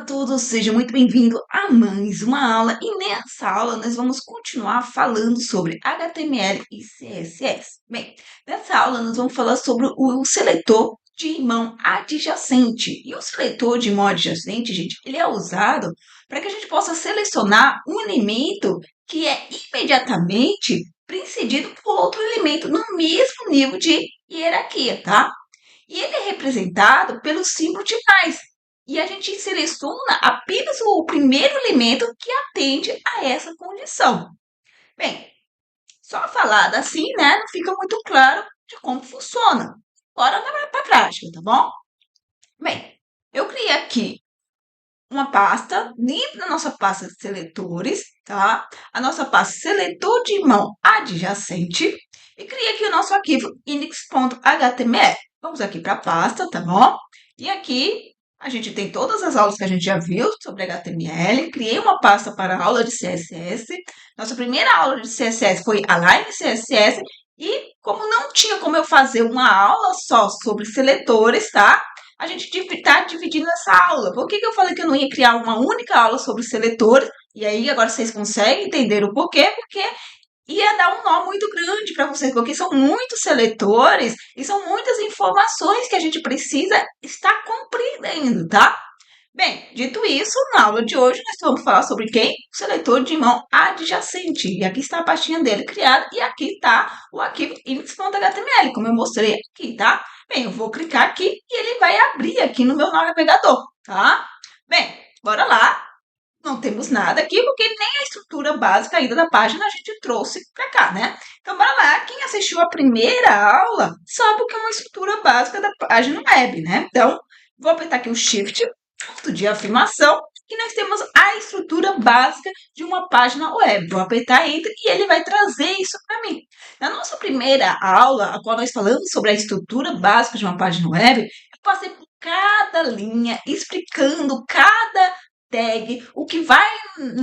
todos, seja muito bem-vindo a mais uma aula e nessa aula nós vamos continuar falando sobre HTML e CSS. Bem, nessa aula nós vamos falar sobre o seletor de imã adjacente. E o seletor de imã adjacente, gente, ele é usado para que a gente possa selecionar um elemento que é imediatamente precedido por outro elemento no mesmo nível de hierarquia, tá? E ele é representado pelo símbolo de mais. E a gente seleciona apenas o primeiro elemento que atende a essa condição. Bem, só falado assim, né, não fica muito claro de como funciona. Bora para a prática, tá bom? Bem, eu criei aqui uma pasta, dentro da nossa pasta de seletores, tá? A nossa pasta seletor de mão adjacente e criei aqui o nosso arquivo index.html. Vamos aqui para a pasta, tá bom? E aqui a gente tem todas as aulas que a gente já viu sobre HTML. Criei uma pasta para a aula de CSS. Nossa primeira aula de CSS foi a Line CSS. E como não tinha como eu fazer uma aula só sobre seletores, tá? A gente está dividindo essa aula. Por que eu falei que eu não ia criar uma única aula sobre seletores? E aí agora vocês conseguem entender o porquê? Porque ia dar um nó muito grande para vocês, porque são muitos seletores e são muitas informações que a gente precisa estar compreendendo, tá? Bem, dito isso, na aula de hoje nós vamos falar sobre quem? O seletor de mão adjacente. E aqui está a pastinha dele criada e aqui está o arquivo index.html, como eu mostrei aqui, tá? Bem, eu vou clicar aqui e ele vai abrir aqui no meu navegador, tá? Bem, bora lá. Não temos nada aqui, porque nem a estrutura básica ainda da página a gente trouxe para cá, né? Então, bora lá. Quem assistiu a primeira aula sabe o que é uma estrutura básica da página web, né? Então, vou apertar aqui o Shift, ponto de afirmação, que nós temos a estrutura básica de uma página web. Vou apertar Enter e ele vai trazer isso para mim. Na nossa primeira aula, a qual nós falamos sobre a estrutura básica de uma página web, eu passei por cada linha, explicando cada tag, o que vai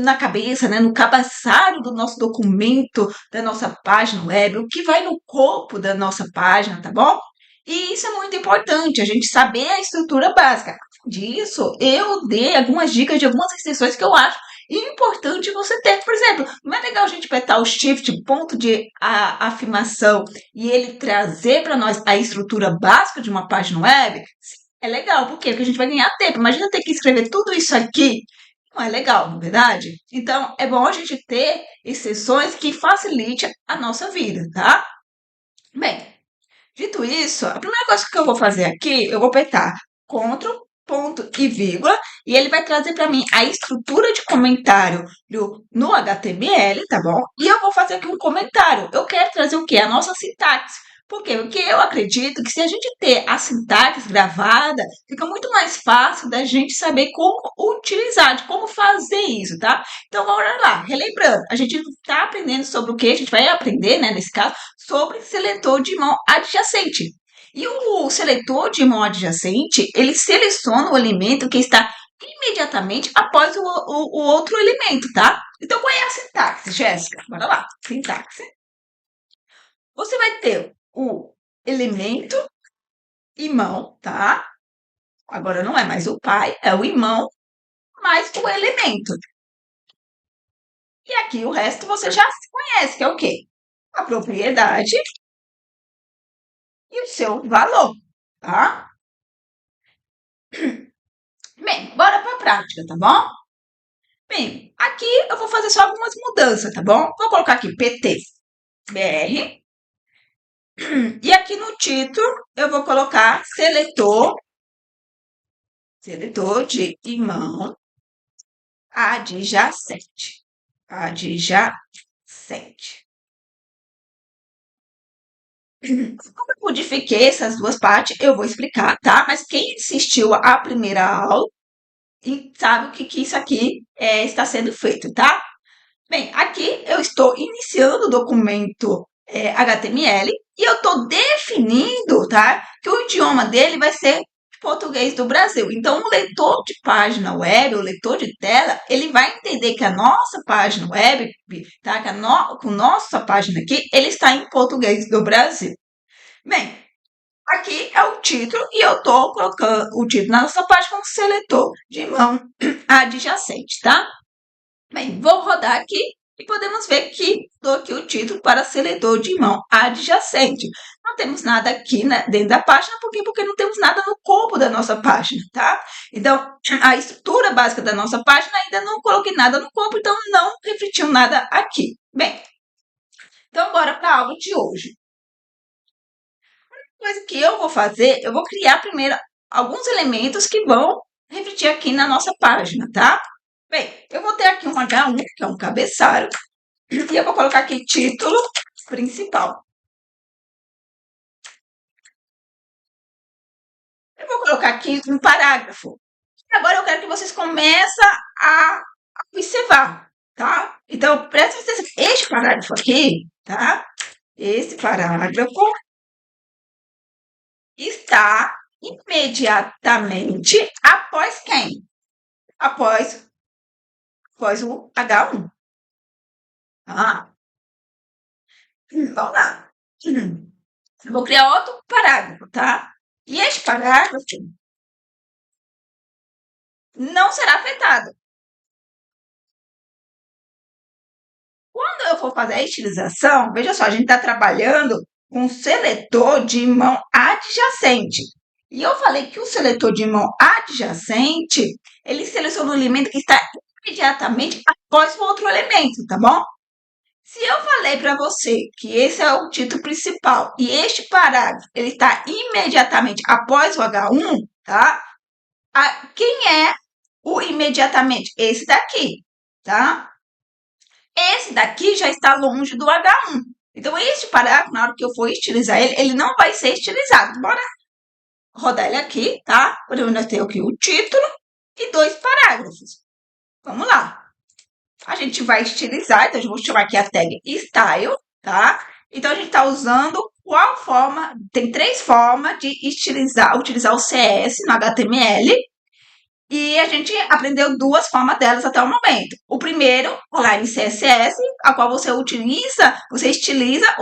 na cabeça, né, no cabeçalho do nosso documento, da nossa página web, o que vai no corpo da nossa página, tá bom? E isso é muito importante, a gente saber a estrutura básica. Além disso, eu dei algumas dicas de algumas extensões que eu acho importante você ter. Por exemplo, não é legal a gente apertar o Shift, ponto de afirmação, e ele trazer para nós a estrutura básica de uma página web? É legal, por quê? Porque a gente vai ganhar tempo. Imagina ter que escrever tudo isso aqui. Não é legal, não é verdade? Então, é bom a gente ter exceções que facilitem a nossa vida, tá? Bem, dito isso, a primeira coisa que eu vou fazer aqui, eu vou apertar Ctrl, ponto e vírgula, e ele vai trazer para mim a estrutura de comentário no HTML, tá bom? E eu vou fazer aqui um comentário. Eu quero trazer o quê? A nossa sintaxe. Por quê? Porque eu acredito que se a gente ter a sintaxe gravada, fica muito mais fácil da gente saber como utilizar, de como fazer isso, tá? Então, bora lá. Relembrando, a gente está aprendendo sobre o quê? A gente vai aprender, né, nesse caso, sobre seletor de mão adjacente. E o seletor de mão adjacente, ele seleciona o elemento que está imediatamente após o outro elemento, tá? Então, qual é a sintaxe, Jéssica? Bora lá. Sintaxe. Você vai ter o elemento imão, tá? Agora não é mais o pai, é o imão mais o elemento. E aqui o resto você já conhece, que é o quê? A propriedade e o seu valor, tá? Bem, bora para a prática, tá bom? Bem, aqui eu vou fazer só algumas mudanças, tá bom? Vou colocar aqui PT BR. E aqui no título eu vou colocar seletor de imão adjacente. Adjacente. Como eu modifiquei essas duas partes, eu vou explicar, tá? Mas quem assistiu a primeira aula sabe o que isso aqui está sendo feito, tá? Bem, aqui eu estou iniciando o documento HTML e eu estou definindo, tá? Que o idioma dele vai ser português do Brasil. Então, o leitor de página web, o leitor de tela, ele vai entender que a nossa página web, tá? Que com nossa página aqui, ele está em português do Brasil. Bem, aqui é o título e eu estou colocando o título na nossa página como seletor de mão adjacente, tá? Bem, vou rodar aqui e podemos ver que dou aqui o título para seletor de mão adjacente. Não temos nada aqui dentro da página, porque não temos nada no corpo da nossa página, tá? Então, a estrutura básica da nossa página ainda não coloquei nada no corpo, então não refletiu nada aqui. Bem, então bora para a aula de hoje. A coisa que eu vou fazer, eu vou criar primeiro alguns elementos que vão refletir aqui na nossa página, tá? Bem, eu vou ter aqui um H1, que é um cabeçalho, e eu vou colocar aqui título principal. Eu vou colocar aqui um parágrafo. Agora eu quero que vocês comecem a observar, tá? Então, presta atenção. Este parágrafo aqui, tá? Esse parágrafo está imediatamente após quem? Após o H1. Tá? Vamos lá. Eu vou criar outro parágrafo, tá? E este parágrafo não será afetado. Quando eu for fazer a estilização, veja só, a gente está trabalhando com um seletor de mão adjacente. E eu falei que o seletor de mão adjacente, ele seleciona o elemento que está imediatamente após o outro elemento, tá bom? Se eu falei para você que esse é o título principal e este parágrafo ele está imediatamente após o H1, tá? Quem é o imediatamente? Esse daqui, tá? Esse daqui já está longe do H1. Então, este parágrafo, na hora que eu for estilizar ele, ele não vai ser estilizado. Bora rodar ele aqui, tá? Podemos ter aqui o título e 2 parágrafos. Vamos lá. A gente vai estilizar, então eu vou chamar aqui a tag Style, tá? Então, a gente está usando qual forma? Tem 3 formas de utilizar o CS no HTML. E a gente aprendeu 2 formas delas até o momento. O primeiro, online CSS, a qual você estiliza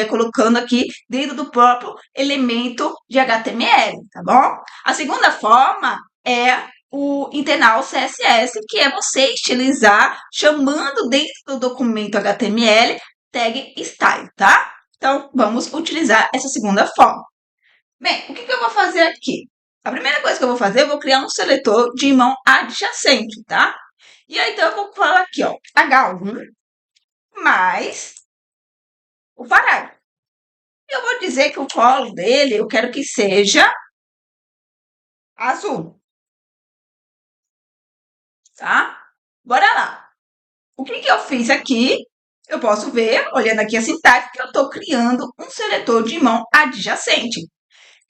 colocando aqui dentro do próprio elemento de HTML, tá bom? A segunda forma é o internal CSS, que é você estilizar chamando dentro do documento HTML tag style, tá? Então, vamos utilizar essa segunda forma. Bem, o que eu vou fazer aqui? A primeira coisa que eu vou fazer, eu vou criar um seletor de mão adjacente, tá? E aí, então, eu vou falar aqui, ó, H1 mais o parágrafo. Eu vou dizer que o colo dele, eu quero que seja azul, tá? Bora lá. O que eu fiz aqui? Eu posso ver, olhando aqui a sintaxe, que eu estou criando um seletor de mão adjacente.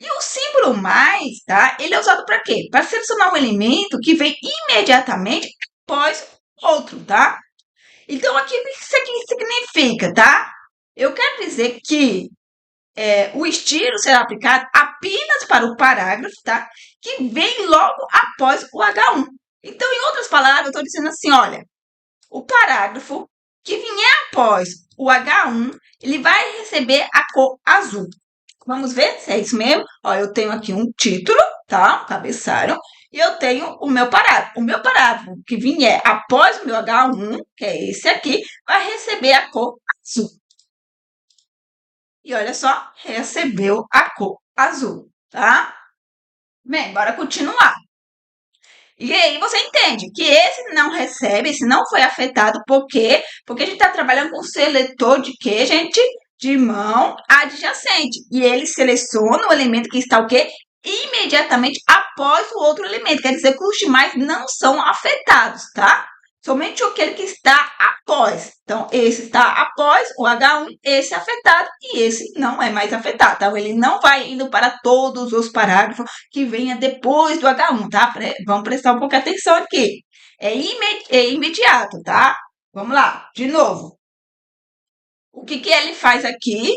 E o símbolo mais, tá? Ele é usado para quê? Para selecionar um elemento que vem imediatamente após outro, tá? Então, aqui, o que isso aqui significa, tá? Eu quero dizer que o estilo será aplicado apenas para o parágrafo, tá? Que vem logo após o H1. Então, em outras palavras, eu estou dizendo assim, olha, o parágrafo que vier após o H1, ele vai receber a cor azul. Vamos ver se é isso mesmo? Ó, eu tenho aqui um título, tá? Um cabeçalho. E eu tenho o meu parágrafo. O meu parágrafo que vier após o meu H1, que é esse aqui, vai receber a cor azul. E olha só, recebeu a cor azul, tá? Bem, bora continuar. E aí você entende que esse não recebe, esse não foi afetado, por quê? Porque a gente está trabalhando com seletor de quê, gente? De mão adjacente. E ele seleciona o elemento que está o quê? Imediatamente após o outro elemento. Quer dizer que os demais não são afetados, tá? Somente aquele que está após. Então, esse está após o H1, esse é afetado e esse não é mais afetado. Então, ele não vai indo para todos os parágrafos que venha depois do H1, tá? Vamos prestar um pouco de atenção aqui. É imediato, tá? Vamos lá, de novo. O que ele faz aqui?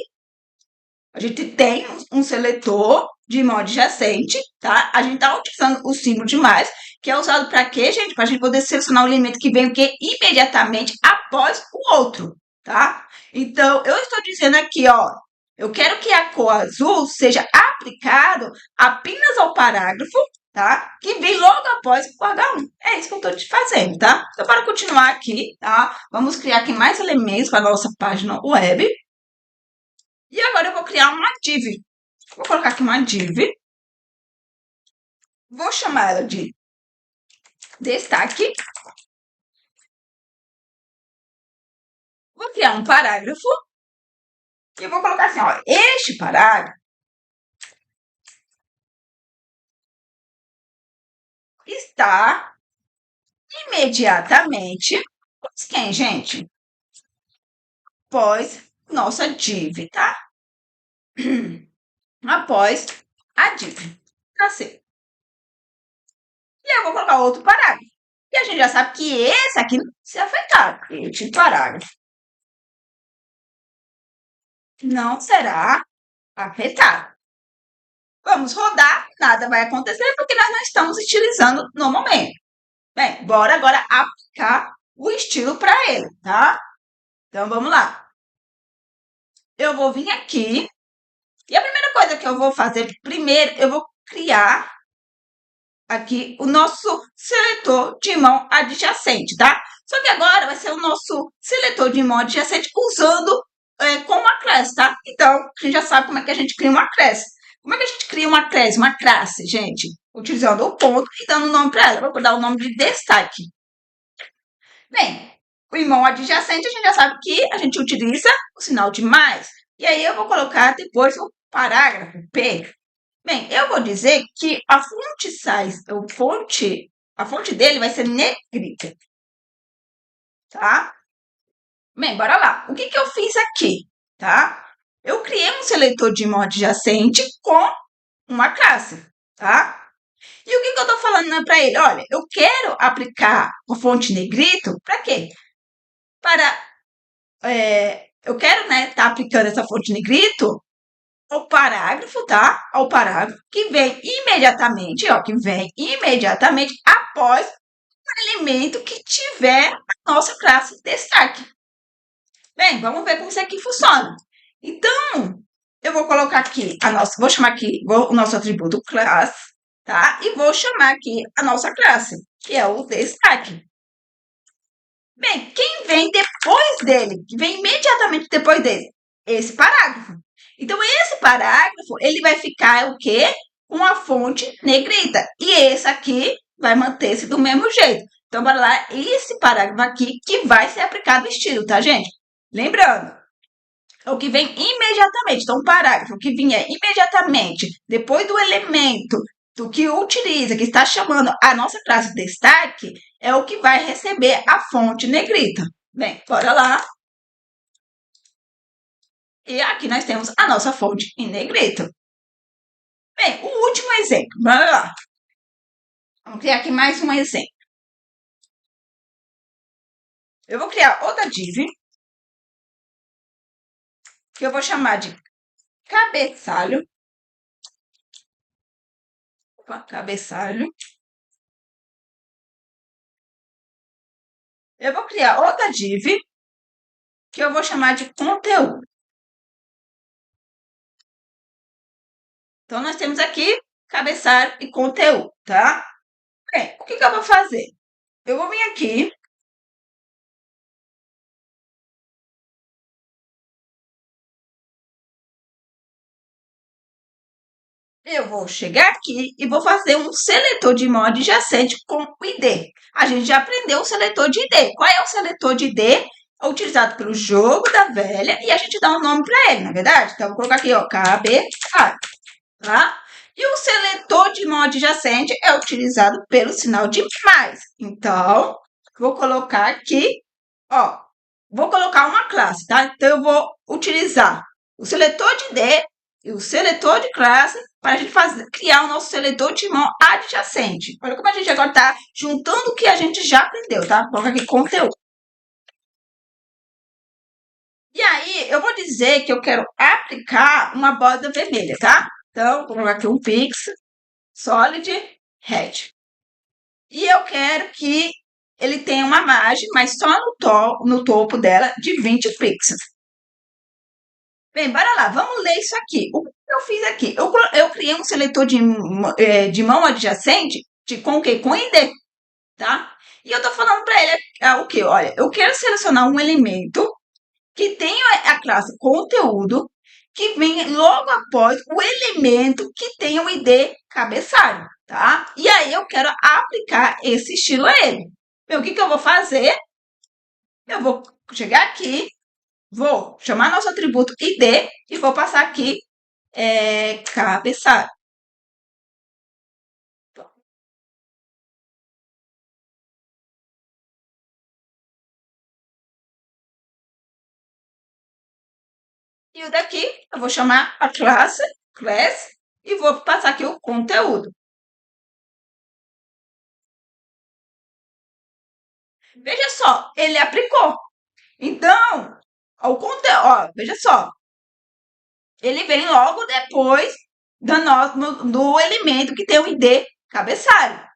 A gente tem um seletor de mão adjacente, tá? A gente está utilizando o símbolo de mais, que é usado para quê, gente? Para a gente poder selecionar o elemento que vem o quê? Imediatamente após o outro, tá? Então, eu estou dizendo aqui, ó, Eu quero que a cor azul seja aplicado apenas ao parágrafo, tá? Que vem logo após o H1. É isso que eu estou te fazendo, tá? Então, para continuar aqui, tá? Vamos criar aqui mais elementos para a nossa página web. E agora eu vou criar uma div. Vou colocar aqui uma div. Vou chamar ela de destaque. Vou criar um parágrafo. E vou colocar assim, ó. Este parágrafo está imediatamente. Pois quem, gente? Após nossa div, tá? Após a div. Assim. E eu vou colocar outro parágrafo. E a gente já sabe que esse aqui não vai ser afetado. Este parágrafo não será afetado. Vamos rodar, nada vai acontecer porque nós não estamos utilizando no momento. Bem, bora agora aplicar o estilo para ele, tá? Então, vamos lá. Eu vou vir aqui e a primeira coisa que eu vou fazer, primeiro, eu vou criar aqui o nosso seletor de mão adjacente, tá? Só que agora vai ser o nosso seletor de mão adjacente usando com uma classe, tá? Então, a gente já sabe como é que a gente cria uma classe. Como é que a gente cria uma classe, uma classe, gente? Utilizando o ponto e dando o nome para ela. Vou dar o nome de destaque. Bem, o irmão adjacente, a gente já sabe que a gente utiliza o sinal de mais. E aí eu vou colocar depois o parágrafo P. Bem, eu vou dizer que a fonte size, a fonte dele vai ser negrita, tá? Bem, bora lá. O que que eu fiz aqui, tá? Eu criei um seletor de imã adjacente com uma classe, tá? E o que que eu tô falando para ele? Olha, eu quero aplicar a fonte negrito para quê? Para, eu quero, né, tá aplicando essa fonte negrito ao parágrafo, tá? Ao parágrafo que vem imediatamente, ó, que vem imediatamente após o elemento que tiver a nossa classe destaque. Bem, vamos ver como isso aqui funciona. Então, eu vou colocar aqui vou chamar aqui o nosso atributo class, tá? E vou chamar aqui a nossa classe, que é o destaque. Bem, quem vem depois dele, que vem imediatamente depois dele? Esse parágrafo. Então, esse parágrafo, ele vai ficar o quê? Uma fonte negrita. E esse aqui vai manter-se do mesmo jeito. Então, bora lá, esse parágrafo aqui que vai ser aplicado o estilo, tá, gente? Lembrando, o que vem imediatamente. Então, o parágrafo que vier imediatamente depois do elemento do que utiliza, que está chamando a nossa classe destaque, é o que vai receber a fonte negrita. Bem, bora lá. E aqui nós temos a nossa fonte em negrito. Bem, o último exemplo. Bora lá. Vamos criar aqui mais um exemplo. Eu vou criar outra div, que eu vou chamar de cabeçalho. Cabeçalho. Eu vou criar outra div, que eu vou chamar de conteúdo. Então, nós temos aqui cabeçalho e conteúdo, tá? Bem, o que que eu vou fazer? Eu vou vir aqui. Eu vou chegar aqui e vou fazer um seletor de imã adjacente com o ID. A gente já aprendeu o seletor de ID. Qual é o seletor de ID? É utilizado pelo jogo da velha e a gente dá um nome para ele, na é verdade? Então, eu vou colocar aqui, ó, cabeçalho, tá? E o seletor de imã adjacente é utilizado pelo sinal de mais. Então, vou colocar aqui, ó, vou colocar uma classe, tá? Então, eu vou utilizar o seletor de ID e o seletor de classe para a gente criar o nosso seletor de mão adjacente. Olha como a gente agora está juntando o que a gente já aprendeu, tá? Vou colocar aqui conteúdo. E aí, eu vou dizer que eu quero aplicar uma borda vermelha, tá? Então, vou colocar aqui um pix, solid, red. E eu quero que ele tenha uma margem, mas só no topo dela, de 20 pixels. Bem, bora lá, vamos ler isso aqui. O que eu fiz aqui? Eu criei um seletor de mão adjacente com o quê? Com ID, tá? E eu tô falando para ele o quê? Olha, eu quero selecionar um elemento que tenha a classe conteúdo, que vem logo após o elemento que tenha o ID cabeçalho, tá? E aí eu quero aplicar esse estilo a ele. Então, o que eu vou fazer? Eu vou chegar aqui, vou chamar nosso atributo ID e vou passar aqui cabeçalho. E o daqui eu vou chamar a class, e vou passar aqui o conteúdo. Veja só, ele aplicou. Então, o conteúdo, ó, veja só, ele vem logo depois do elemento que tem o ID cabeçalho.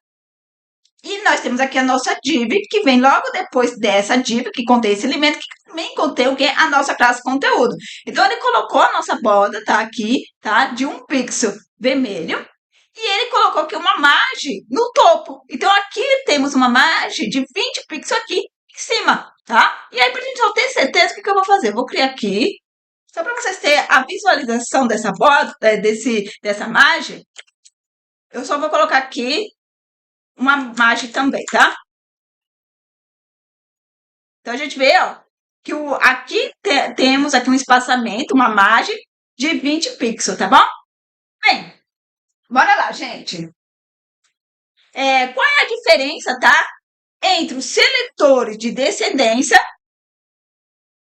E nós temos aqui a nossa div, que vem logo depois dessa div, que contém esse elemento, que também contém o que? A nossa classe conteúdo. Então, ele colocou a nossa borda, tá? Aqui, tá? De 1 pixel vermelho. E ele colocou aqui uma margem no topo. Então, aqui temos uma margem de 20 pixels aqui em cima, tá? E aí, para a gente só ter certeza, o que eu vou fazer? Eu vou criar aqui, só para vocês terem a visualização dessa borda, dessa margem, eu só vou colocar aqui uma margem também, tá? Então, a gente vê, ó, que aqui temos aqui um espaçamento, uma margem de 20 pixels, tá bom? Bem, bora lá, gente. Qual é a diferença, tá? Entre os seletores de descendência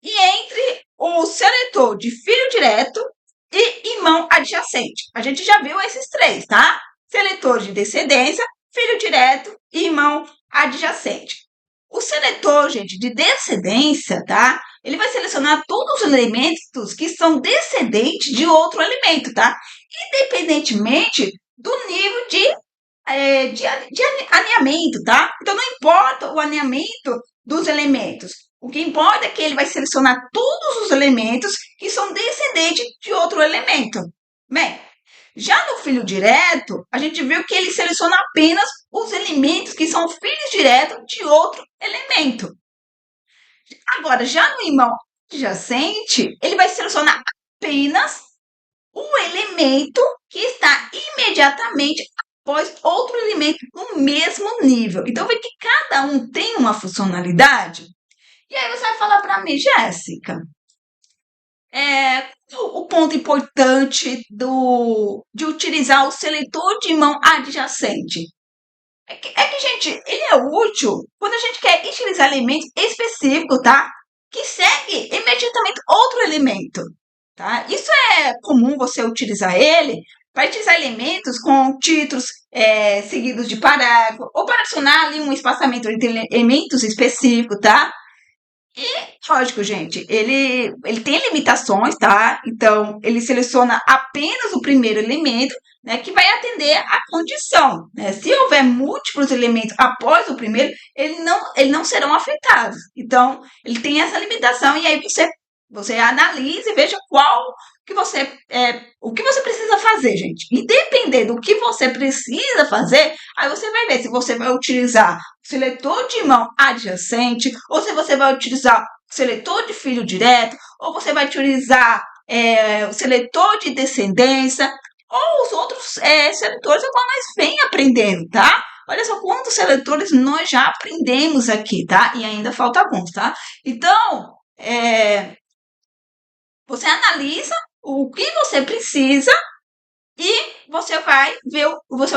e entre o seletor de filho direto e irmão adjacente. A gente já viu esses três, tá? Seletor de descendência, filho direto e irmão adjacente. O seletor, gente, de descendência, tá? Ele vai selecionar todos os elementos que são descendentes de outro elemento, tá? Independentemente do nível de alinhamento, tá? Então, não importa o alinhamento dos elementos. O que importa é que ele vai selecionar todos os elementos que são descendentes de outro elemento. Bem, já no filho direto, a gente viu que ele seleciona apenas os elementos que são filhos diretos de outro elemento. Agora, já no irmão adjacente, ele vai selecionar apenas o elemento que está imediatamente após outro elemento no mesmo nível. Então, vê que cada um tem uma funcionalidade. E aí você vai falar para mim, Jéssica, o ponto importante de utilizar o seletor de mão adjacente. Gente, ele é útil quando a gente quer utilizar elementos específicos, tá? Que segue imediatamente outro elemento, tá? Isso é comum você utilizar ele para utilizar elementos com títulos seguidos de parágrafo, ou para adicionar ali um espaçamento entre elementos específicos, tá? E, lógico, gente, ele tem limitações, tá? Então, ele seleciona apenas o primeiro elemento, né, que vai atender à condição, né? Se houver múltiplos elementos após o primeiro, ele não serão afetados. Então, ele tem essa limitação e aí você analisa e veja o que você precisa fazer, gente. E dependendo do que você precisa fazer, aí você vai ver se você vai utilizar o seletor de mão adjacente, ou se você vai utilizar o seletor de filho direto, ou você vai utilizar o seletor de descendência, ou os outros seletores que nós vem aprendendo, tá? Olha só quantos seletores nós já aprendemos aqui, tá? E ainda falta alguns, tá? Então, você analisa o que você precisa e você vai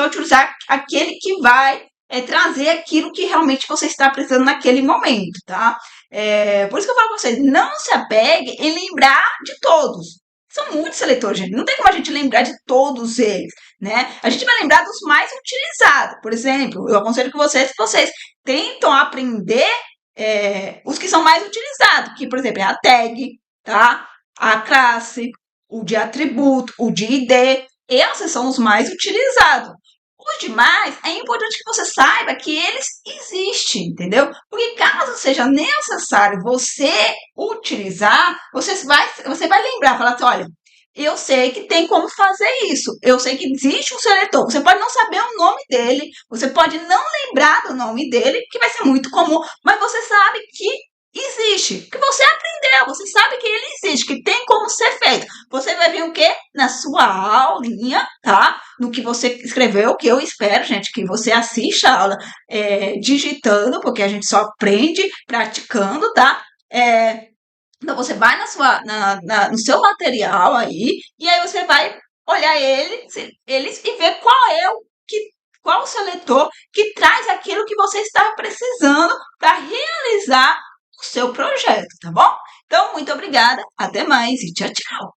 utilizar aquele que vai trazer aquilo que realmente você está precisando naquele momento, tá? Por isso que eu falo para vocês, não se apegue em lembrar de todos. São muitos seletores, gente. Não tem como a gente lembrar de todos eles, né? A gente vai lembrar dos mais utilizados. Por exemplo, eu aconselho que vocês tentam aprender os que são mais utilizados, que, por exemplo, é a tag, tá? A classe, o de atributo, o de ID. Esses são os mais utilizados. Os demais, é importante que você saiba que eles existem, entendeu? Porque caso seja necessário você utilizar, você vai lembrar, falar assim, olha, eu sei que tem como fazer isso. Eu sei que existe um seletor. Você pode não saber o nome dele, você pode não lembrar do nome dele, que vai ser muito comum, mas você sabe que existe, que você aprendeu, você sabe que ele existe, que tem como ser feito. Você vai ver o quê? Na sua aulinha, tá? No que você escreveu, que eu espero, gente, que você assista a aula digitando, porque a gente só aprende praticando, tá? Então você vai no seu material aí, e aí você vai olhar eles e ver qual o seletor que traz aquilo que você está precisando para realizar o seu projeto, tá bom? Então, muito obrigada, até mais e tchau, tchau.